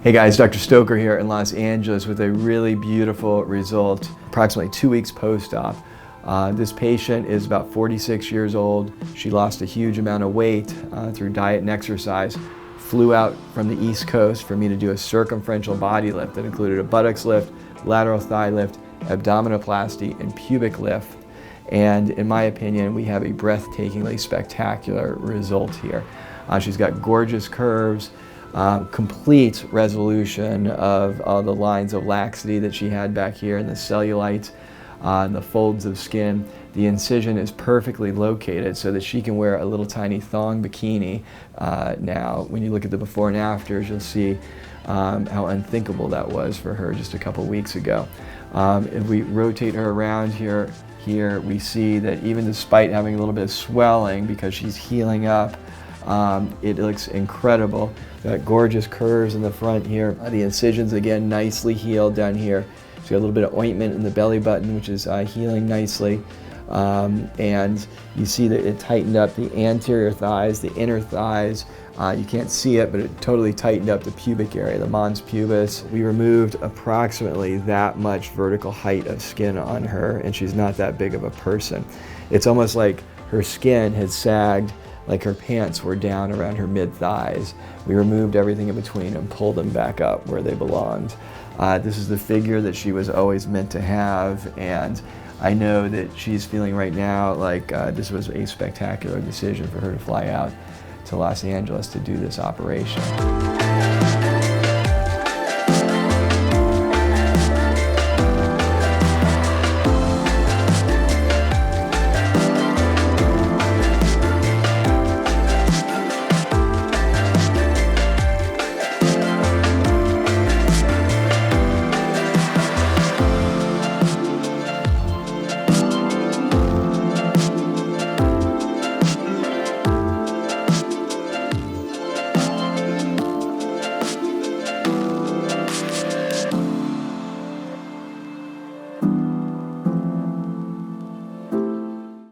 Hey guys, Dr. Stoker here in Los Angeles with a really beautiful result, approximately 2 weeks post-op. This patient is about 46 years old. She lost a huge amount of weight through diet and exercise. Flew out from the East Coast for me to do a circumferential body lift that included a buttocks lift, lateral thigh lift, abdominoplasty, and pubic lift. And in my opinion, we have a breathtakingly spectacular result here. She's got gorgeous curves, complete resolution of all the lines of laxity that she had back here, and the cellulite, and the folds of skin. The incision is perfectly located so that she can wear a little tiny thong bikini. Now, when you look at the before and afters, you'll see how unthinkable that was for her just a couple weeks ago. If we rotate her around here, we see that even despite having a little bit of swelling because she's healing up, it looks incredible. Got gorgeous curves in the front here. The incisions, again, nicely healed down here. She's got a little bit of ointment in the belly button, which is healing nicely. And you see that it tightened up the anterior thighs, the inner thighs. You can't see it, but it totally tightened up the pubic area, the mons pubis. We removed approximately that much vertical height of skin on her, and she's not that big of a person. It's almost like her skin had sagged, like her pants were down around her mid-thighs. We removed everything in between and pulled them back up where they belonged. This is the figure that she was always meant to have, and I know that she's feeling right now like this was a spectacular decision for her to fly out to Los Angeles to do this operation.